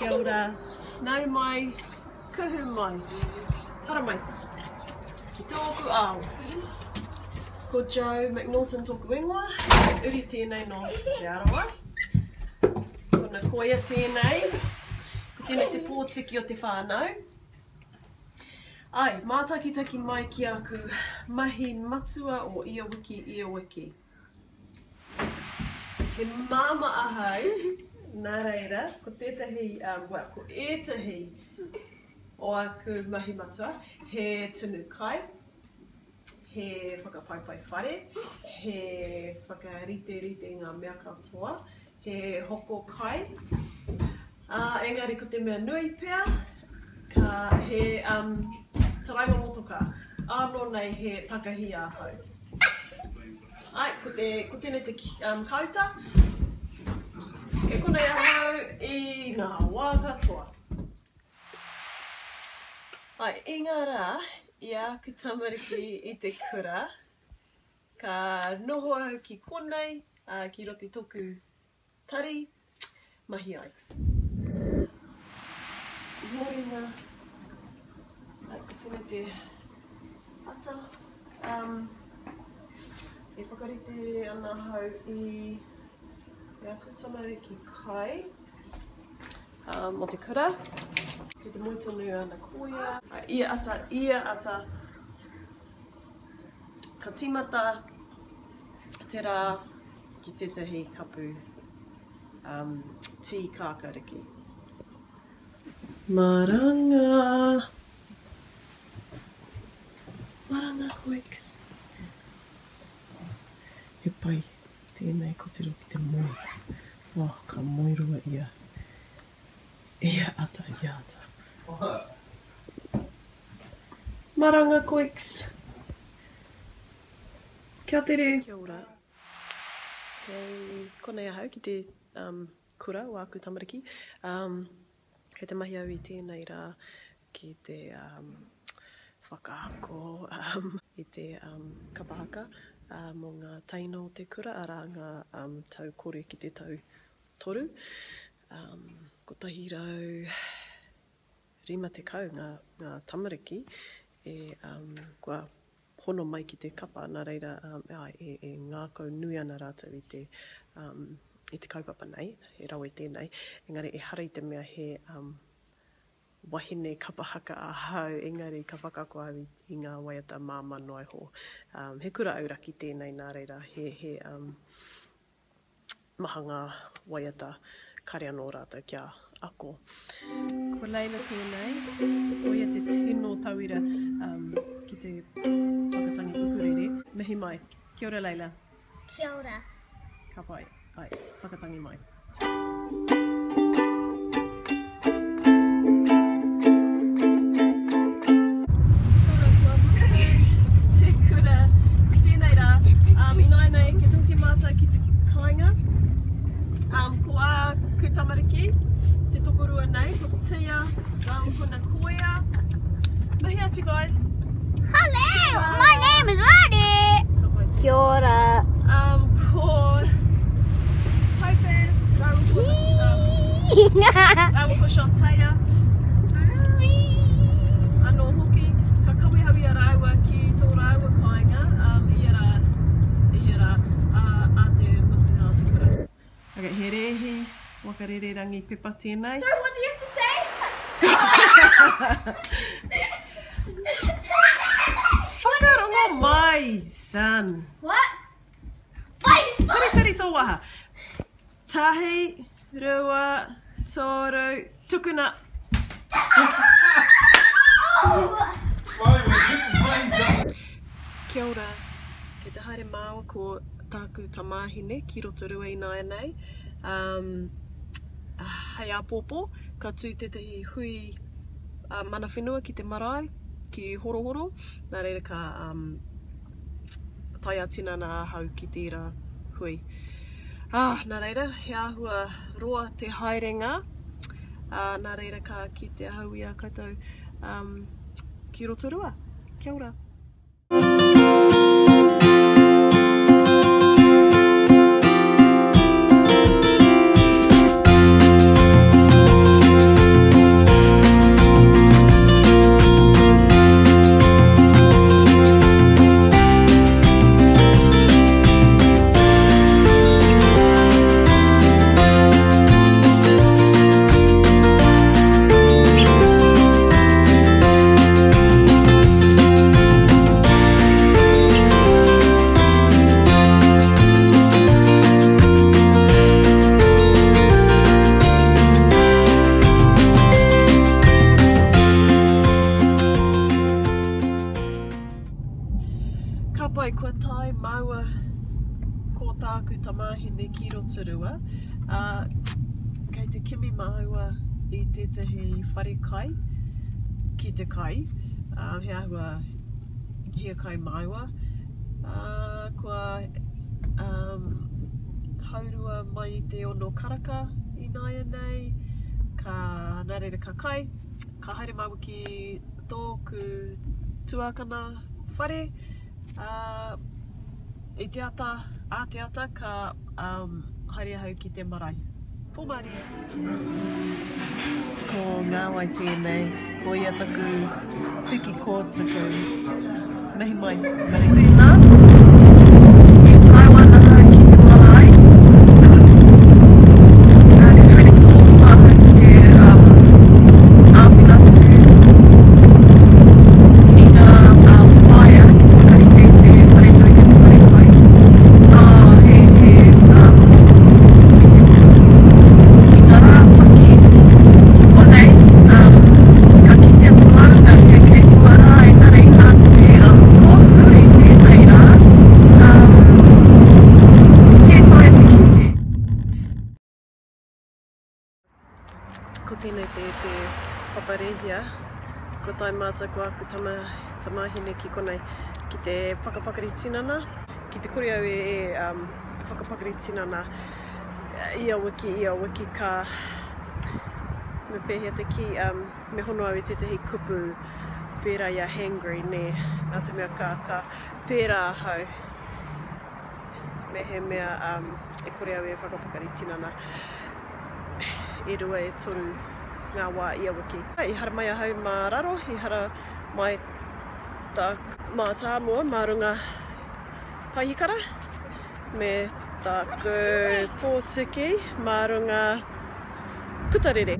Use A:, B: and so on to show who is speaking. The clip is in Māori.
A: Kia ora. Nau mai, kuhu mai. Hara mai. Ki tōku ao. Ko Joe McNaughton tōku ingoa. Uri tēnei no te arawa. Kona koia tēnei. Ko tēnei te pōtiki o te whānau. Ai, mātakitaki mai ki aku mahi matua o ia wiki. He māma ahau, nā reira, ko tētahi, ko ētahi o aku mahi matua, he tunu kai, he whakapaipai whare, he whakarite ngā mea katoa, he hoko kai. Engari ko te mea nui pea, ka he taraima motoka, anō nei he takahi ahau. Ai, ko tēnei te kauta, e kōnae ahau I ngā wā katoa. Ai, I ngā rā, I aku tamariki I te kura, ka noho au ki kōnae, ki roti tōku tari, mahi ai. Mōringa, ai, ko tēnei te ata, e whakarite ana hau I aku tamariki kai mo te kura, ki te moitonu ana koia, ia ata, ka timata te rā ki tētahi kapu tī kākariki. Maranga koeks. He pai, tēnei kotiro ki te moi. Oh, ka moirua ia. Ia ata. Maranga koeks. Kia tere. Kia ora. Kei kōnae ahau ki te kura o aku tamariki. He te mahi au I tēnei rā ki te whakaako I te kapahaka. Mō ngā taino o te kura, arā ngā tau kore ki te tau toru. Ko tahi rau 5 tekau ngā tamariki kua hono mai ki te kapa, nā reira e ngākau nui ana rātou I te kaupapa nei, he rawe tēnei. Engari e hara I te mea he wahine kapahaka ahau, engari ka whakako au I ngā waiata māma noai ho. He kura auraki tēnei nā reira, he maha ngā waiata kare anō rātou kia ako. Ko Leila tēnei, oia te tino tauira ki te whakatangi pukurere. Mihi mai. Kia ora Leila.
B: Kia ora.
A: Ka pai. Ai, whakatangi mai. Tamariki, te tokorua nei, ko tia, kona koia. Mahi atu guys.
B: Hello, my name is Roddy. Kia ora.
A: Ko Topaz, ko Shantaia. Anō hoki, ka kawihawi a rāua ki tō rāua kāinga, ia rā, a te mutunga o te kura. Okay, he rehi. Wakarere rangi pepa tēnei.
B: Sir, what do you have to say?
A: Whakarongo mai, son.
B: What?
A: Tari tō waha. Tahi, rua, tōru, tukuna. Kia ora. Kei te haere māua ko tāku tamāhine ki roto rua I nāia nei. Hei apōpō, ka tū tētahi hui mana whenua ki te marae, ki horohoro, nā reira ka tai atinana ahau ki tērā hui. Nā reira, he āhua roa te haerenga, nā reira ka ki te ahau ia koutou ki rotorua. Kia ora. tāku tamāhine ki roto rua. Kei te kimi māua I tētahi whare kai ki te kai. He ahua hia kai māua. Kua haurua mai I te ono karaka I nāia nei. Ka nārere ka kai. Ka haere māua ki tōku tuakana whare. I te ata, a te ata ka haere hau ki te marae. Pōmari. Ko ngā wai tēnei, ko ia taku hiki kōtuku. Mehi mai, marerena. E tai wānanga ki te marae. Ka haere tōhua ki te āwhinatu. I ngā whaia ki te whakarite te whare nui ki te whare kai. I ngā rā paki ki kōnae, ka kitea te marunga kei ua rā e nare I nā te kohu I tēnei rā. Tētai te kite. Ko tēnei te paparehia, ko tai mātou ko aku tamāhine ki kōnae ki te whakapakari tinana, ki te kore au whakapakari tinana ia wiki ka me pēhea te ki me hono au I tētahi kupu pērā ia hangry ne nā te mea ka pērā hau me he mea e kore au whakapakari tinana e rua e toru ngā wā ia wiki. I hara mai ahau mā raro, I hara mai mā tāmua mā runga pahikara me tāku pōtiki mā runga kutarere.